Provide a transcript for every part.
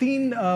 3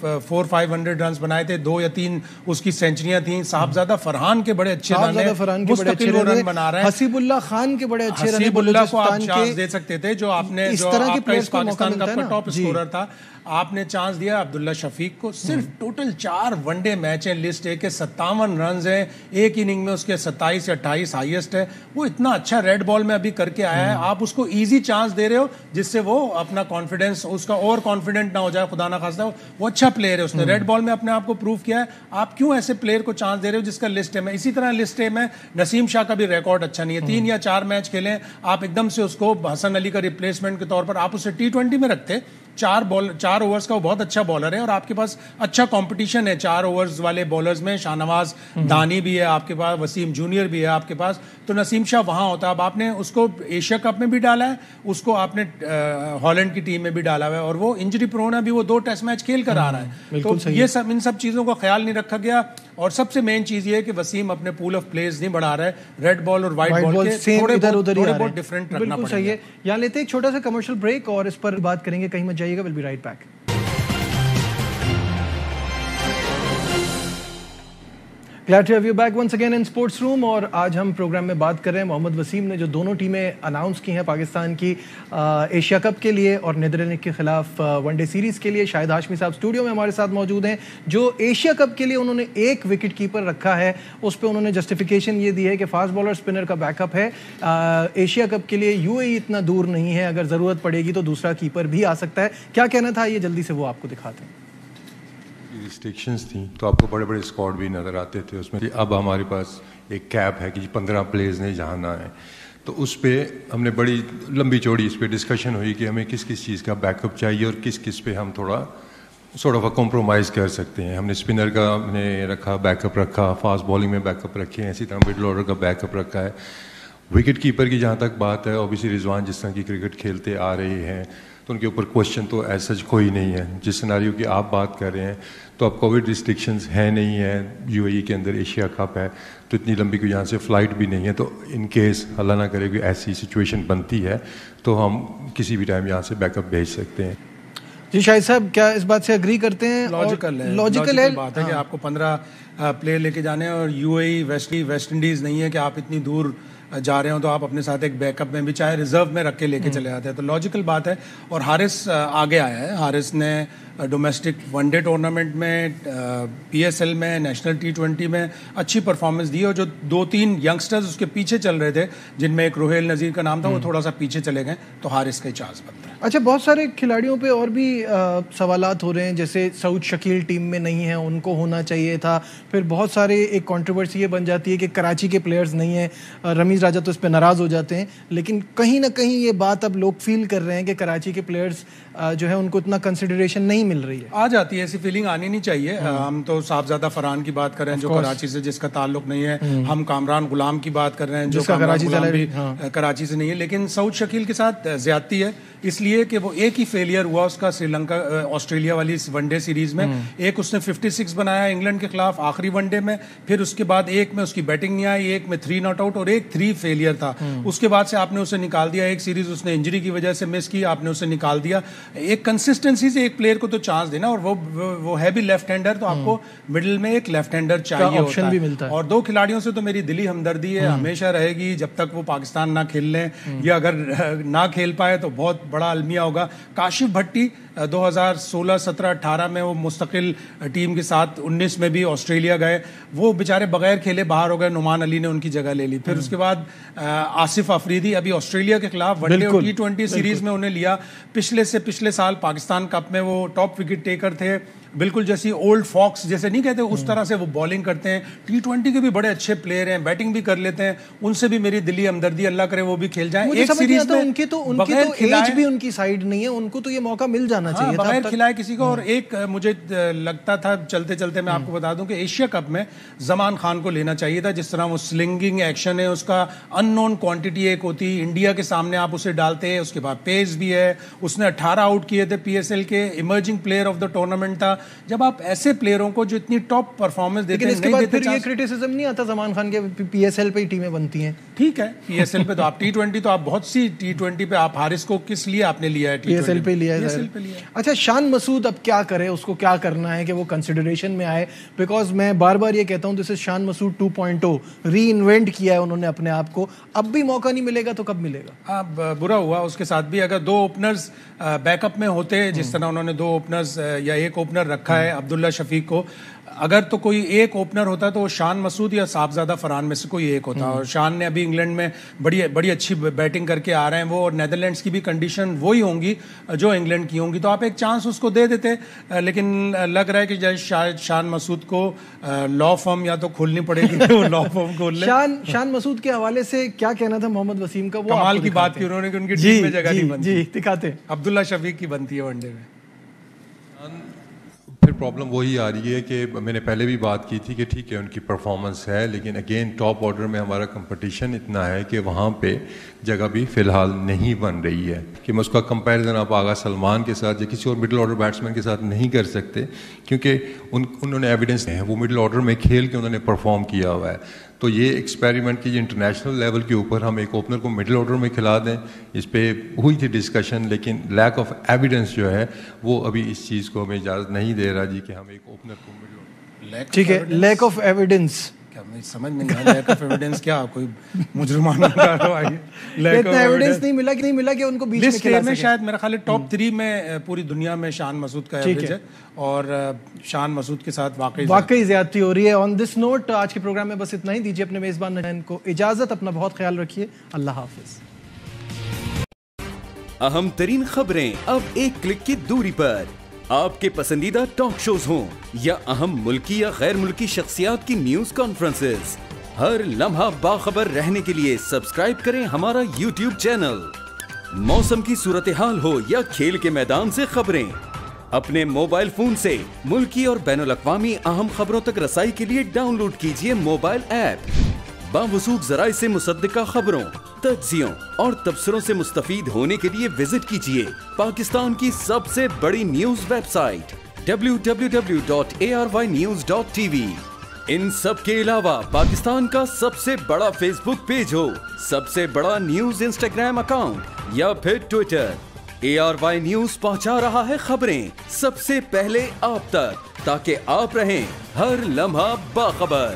400-500 runs بنائے تھے, 2 یا 3 اس کی سینچریاں تھیں. صاحبزادہ فرحان کے بڑے اچھے رن ہیں, مستقل رن بنا رہے ہیں. حسیب اللہ خان کے بڑے اچھے رن, حسیب اللہ کو آپ چانس دے سکتے تھے, جو آپ نے جو آپ کا اس پاکستان کپ کا ٹاپ اسکورر تھا, آپ نے چانس دیا عبداللہ شفیق کو. صرف ٹوٹل 4 ون ڈے میچ ہیں, لسٹ ہے کہ 57 رنز ہیں, ایک اننگ میں اس کے 27 یا 28 ہائیسٹ ہے. وہ اتنا اچھا ریڈ بال میں ابھی کر کے آیا ہے, آپ اس کو ایزی چانس دے رہے ہو جس سے وہ اپنا کانفیڈنس اس کا اور کانفیڈنٹ نہ ہو جائے, خدا نہ خواستہ. وہ اچھا پلیئر ہے, اس نے ریڈ بال میں اپنے آپ کو پروو کیا ہے. آپ کیوں ایسے پلیئر کو چانس دے رہے ہو جس کا لسٹ ہے میں؟ اسی طرح لسٹ ہے میں نسیم شاہ کا بھی ریکارڈ اچھا نہیں ہے, 3 یا 4 میچ کھیلیں, آپ ایک دم سے اس کو حسن علی کا ریپلیسمنٹ کے طور پر آپ اسے T20 میں رکھتے. 4 اوورز کا وہ بہت اچھا بالر ہے, اور آپ کے پاس اچھا کمپٹیشن ہے 4 اوورز والے بالرز میں. شاہنواز دانی بھی ہے آپ کے پاس, وسیم جونیئر بھی ہے آپ کے پاس, تو نسیم شاہ وہاں ہوتا. اب آپ نے اس کو ایشیا کپ میں بھی ڈالا ہے, اس کو آپ نے ہالینڈ کی ٹیم میں بھی ڈالا ہوا ہے, اور وہ انجری پرون ہے, ابھی وہ 2 ٹیسٹ میچ کھیل کر آ رہا ہے. تو یہ سب ان سب چیزوں کا خیال نہیں رکھا گیا. اور سب سے مین چیز یہ ہے کہ وسیم اپنے پول آف پلیز نہیں بڑھا رہا ہے, ریڈ بال اور وائٹ بال کے تھوڑے بہت ڈفرینٹ رکھنا پڑے گا. یہاں لیتے ایک چھوٹا سا کمرشل بریک اور اس پر بات کریں گے, کہیں مت جائیے گا. Will be right back. Glad to have you back once again in Sports Room. اور آج ہم پروگرام میں بات کر رہے ہیں محمد وسیم نے جو دونوں ٹیمیں اناؤنس کی ہیں پاکستان کی ایشیا کپ کے لیے اور نیدرلینڈ کے خلاف ون ڈے سیریز کے لیے. شاہد ہاشمی صاحب اسٹوڈیو میں ہمارے ساتھ موجود ہیں. جو ایشیا کپ کے لیے انہوں نے ایک وکٹ کیپر رکھا ہے, اس پہ انہوں نے جسٹیفیکیشن یہ دی ہے کہ فاسٹ بالر اسپنر کا بیک اپ ہے. ایشیا کپ کے لیے UAE اتنا دور نہیں ہے, اگر ضرورت پڑے گی تو دوسرا کیپر بھی آ سکتا ہے. کیا کہنا تھا یہ جلدی سے وہ آپ کو دکھاتے ہیں. ریسٹرکشنز تھیں تو آپ کو بڑے بڑے اسکواڈ بھی نظر آتے تھے اس میں. اب ہمارے پاس ایک کیپ ہے کہ 15 پلیئرز نے جہاں آئے, تو اس پہ ہم نے بڑی لمبی چوڑی اس پہ ڈسکشن ہوئی کہ ہمیں کس کس چیز کا بیک اپ چاہیے اور کس کس پہ ہم تھوڑا سورٹ آف کمپرومائز کر سکتے ہیں. ہم نے اسپنر کا ہم نے رکھا, بیک اپ رکھا, فاسٹ بالنگ میں بیک اپ رکھے ہیں, اسی طرح مڈل آرڈر کا بیک اپ رکھا ہے. وکٹ کیپر کی جہاں تک بات ہے, اوبیسلی رضوان جس طرح کی کرکٹ کھیلتے آ رہے ہیں تو ان کے اوپر کوشچن تو ایسا کوئی نہیں ہے. جس سیناریو کی آپ بات کر رہے ہیں تو اب کووڈ ریسٹرکشنز ہیں نہیں ہیں, UAE کے اندر ایشیا کپ ہے تو اتنی لمبی کوئی یہاں سے فلائٹ بھی نہیں ہے, تو ان کیس اللہ نہ کرے کوئی ایسی سچویشن بنتی ہے تو ہم کسی بھی ٹائم یہاں سے بیک اپ بھیج سکتے ہیں. جی شاہد صاحب, کیا اس بات سے اگری کرتے ہیں؟ لاجیکل ہے بات ہے کہ آپ کو 15 پلیئر لے کے جانے ہیں, اور UAE ویسٹ انڈیز نہیں ہے کہ آپ اتنی دور جا رہے ہوں تو آپ اپنے ساتھ ایک بیک اپ میں بھی چاہے ریزرو میں رکھ کے لے کے چلے جاتے ہیں. تو لاجیکل بات ہے. اور حارث آگے آیا ہے, حارث نے ڈومیسٹک ون ڈے ٹورنامنٹ میں, PSL میں, نیشنل T20 میں اچھی پرفارمنس دی, اور جو 2-3 ینگسٹرز اس کے پیچھے چل رہے تھے جن میں ایک روہیل نذیر کا نام تھا, وہ تھوڑا سا پیچھے چلے گئے, تو حارث کا چانس بنتا ہے. اچھا, بہت سارے کھلاڑیوں پہ اور بھی سوالات ہو رہے ہیں, جیسے سعود شکیل ٹیم میں نہیں ہیں, ان کو ہونا چاہیے تھا. پھر بہت سارے ایک کنٹروورسی یہ بن جاتی ہے کہ کراچی کے پلیئرز نہیں ہیں, رمیز راجہ تو اس پہ ناراض ہو جاتے ہیں, لیکن کہیں نہ کہیں یہ بات اب لوگ فیل کر رہے ہیں کہ کراچی کے پلیئرز جو ہے ان کو اتنا کنسیڈریشن نہیں مل رہی ہے. آ جاتی ہے, ایسی فیلنگ آنی نہیں چاہیے. ہم تو صاحبزادہ فرحان کی بات کر رہے ہیں جو کراچی سے, جس کا تعلق نہیں ہے. ہم کامران غلام کی بات کر رہے ہیں جو کراچی سے نہیں ہے. لیکن سعود شکیل کے ساتھ زیادتی ہے, اس لیے کہ وہ ایک ہی فیلئر ہوا اس کا سری لنکا آسٹریلیا والی ون ڈے سیریز میں. ایک اس نے 56 بنایا انگلینڈ کے خلاف آخری ون ڈے میں, پھر اس کے بعد ایک میں اس کی بیٹنگ نہیں آئی, ایک میں 3 ناٹ آؤٹ اور ایک 3 فیلئر تھا. اس کے بعد سے آپ نے اسے نکال دیا. ایک سیریز اس نے انجری کی وجہ سے مس کی, آپ نے اسے نکال دیا. ایک کنسسٹنسی سے ایک پلیئر کو تو چانس دینا, اور وہ ہے بھی لیفٹ ہینڈر, تو آپ کو مڈل میں ایک لیفٹ ہینڈر چاہیے ہوتا ہے. اور 2 کھلاڑیوں سے تو میری دلی ہمدردی ہے, ہمیشہ رہے گی جب تک وہ پاکستان نہ کھیل لیں, یا اگر نہ کھیل پائے تو بہت بڑا المیہ ہوگا. کاشف بھٹی 2016, 17, 18 میں وہ مستقل ٹیم کے ساتھ 19 میں بھی آسٹریلیا گئے, وہ بیچارے بغیر کھیلے باہر ہو گئے, نعمان علی نے ان کی جگہ لے لی. پھر اس کے بعد آصف افریدی ابھی آسٹریلیا کے خلاف ون ڈے اور T20 سیریز میں انہیں لیا. پچھلے سال پاکستان کپ میں وہ ٹاپ وکٹ ٹیکر تھے, بالکل جیسی اولڈ فاکس جیسے نہیں کہتے اس طرح سے وہ بالنگ کرتے ہیں. T20 کے بھی بڑے اچھے پلیئر ہیں, بیٹنگ بھی کر لیتے ہیں, ان سے بھی میری دلی ہمدردی, اللہ کرے وہ بھی کھیل جائیں. ایک سیریز میں ان کی تو ایج بھی ان کی سائیڈ نہیں ہے, ان کو تو یہ موقع مل جانا چاہیے بغیر کھلائے کسی کو. اور ایک مجھے لگتا تھا چلتے چلتے میں آپ کو بتا دوں کہ ایشیا کپ میں زمان خان کو لینا چاہیے تھا. جس طرح وہ سلنگنگ ایکشن ہے اس کا, ان نون کوانٹٹی ایک ہوتی, انڈیا کے سامنے آپ اسے ڈالتے ہیں, اس کے بعد پیس بھی ہے. اس نے 18 آؤٹ کیے تھے PSL کے, emerging player of the tournament تھا. جب آپ ایسے پلیئروں کو جو اتنی ٹاپ پرفارمنس دیتے ہیں, اس کے بعد پھر یہ کرٹیسزم نہیں آتا زمان خان کے پی ایس ایل پہ ہی ٹیمیں بنتی ہیں. ٹھیک ہے, پی ایس ایل پہ تو آپ T20 تو آپ بہت سی T20 پہ آپ حارث کو کس لیے آپ نے لیا ہے, پی ایس ایل پہ لیا ہے. اچھا, شان مسعود اب کیا کرے, اس کو کیا کرنا ہے کہ وہ کنسیڈریشن میں آئے؟ بیکاز میں بار بار یہ کہتا ہوں دس از شان مسعود 2.0, ری انوینٹ کیا ہے انہوں نے اپنے آپ کو. اب بھی موقع نہیں ملے گا تو کب ملے گا؟ برا ہوا اس کے ساتھ بھی. اگر 2 اوپنرز بیک اپ میں ہوتے, جس طرح انہوں نے 2 اوپنرز یا 1 اوپنر رکھا ہے عبداللہ شفیق کو, اگر تو کوئی ایک اوپنر ہوتا تو وہ شان مسعود یا صاحبزادہ فرحان میں سے کوئی ایک ہوتا. اور شان نے ابھی انگلینڈ میں بڑی اچھی بیٹنگ کر کے آ رہے ہیں وہ, اور نیدرلینڈس کی بھی کنڈیشن وہی ہوں گی جو انگلینڈ کی ہوں گی, تو آپ ایک چانس اس کو دے دیتے. لیکن لگ رہا ہے کہ شاید شان مسعود کو لا فرم یا تو کھولنی پڑے گی, وہ لا فرم کھول لیں. شان مسعود کے حوالے سے کیا کہنا تھا محمد وسیم کا؟ وہ کمال کی بات کی انہوں نے کہ ان کی ٹیم میں جگہ نہیں بنتی. جی دکھاتے ہیں. عبداللہ شفیق کی بنتی ہے ون ڈے میں. پھر پرابلم وہی آ رہی ہے کہ میں نے پہلے بھی بات کی تھی کہ ٹھیک ہے ان کی پرفارمنس ہے, لیکن اگین ٹاپ آرڈر میں ہمارا کمپٹیشن اتنا ہے کہ وہاں پہ جگہ بھی فی الحال نہیں بن رہی ہے. کہ میں اس کا کمپیریزن آپ آغا سلمان کے ساتھ یا کسی اور مڈل آرڈر بیٹسمین کے ساتھ نہیں کر سکتے, کیونکہ انہوں نے ایویڈنس ہے, وہ مڈل آرڈر میں کھیل کے انہوں نے پرفارم کیا ہوا ہے. تو یہ ایکسپیریمنٹ کی انٹرنیشنل لیول کے اوپر ہم ایک اوپنر کو مڈل آرڈر میں کھلا دیں, اس پہ ہوئی تھی ڈسکشن, لیکن لیک آف ایویڈنس جو ہے وہ ابھی اس چیز کو ہمیں اجازت نہیں دے رہا جی کہ ہم ایک اوپنر کو مڈل آرڈر. ٹھیک ہے, لیک آف ایویڈنس سمجھ نہیں آیا. لیک آف ایویڈنس کیا, کوئی مجرمانہ کارروائی؟ اتنا ایویڈنس نہیں ملا کہ ان کو بیچ میں کھلا سکے. شاید میرا خیال ہے ٹاپ 3 میں پوری دنیا میں شان مسعود کا ایوریج ہے, اور شان مسعود کے ساتھ واقعی زیادتی ہو رہی ہے. آن دس نوٹ آج کے پروگرام میں بس اتنا ہی. دیجیے اپنے میزبان نجیب کو اجازت, اپنا بہت خیال رکھیے. اللہ حافظ. اہم ترین خبریں اب ایک کلک کی دوری پر. آپ کے پسندیدہ ٹاک شوز ہوں یا اہم ملکی یا غیر ملکی شخصیات کی نیوز کانفرنسز, ہر لمحہ باخبر رہنے کے لیے سبسکرائب کریں ہمارا YouTube چینل. موسم کی صورتحال ہو یا کھیل کے میدان سے خبریں, اپنے موبائل فون سے ملکی اور بین الاقوامی اہم خبروں تک رسائی کے لیے ڈاؤن لوڈ کیجیے موبائل ایپ. باوثوق ذرائع سے مصدقہ خبروں, تجزیوں اور تبصروں سے مستفید ہونے کے لیے وزٹ کیجیے پاکستان کی سب سے بڑی نیوز ویب سائٹ www.arYnews.tv. ان سب کے علاوہ پاکستان کا سب سے بڑا فیس بک پیج ہو, سب سے بڑا نیوز انسٹاگرام اکاؤنٹ یا پھر ٹویٹر, ARY نیوز پہنچا رہا ہے خبریں سب سے پہلے آپ تک, تاکہ آپ رہیں ہر لمحہ باخبر.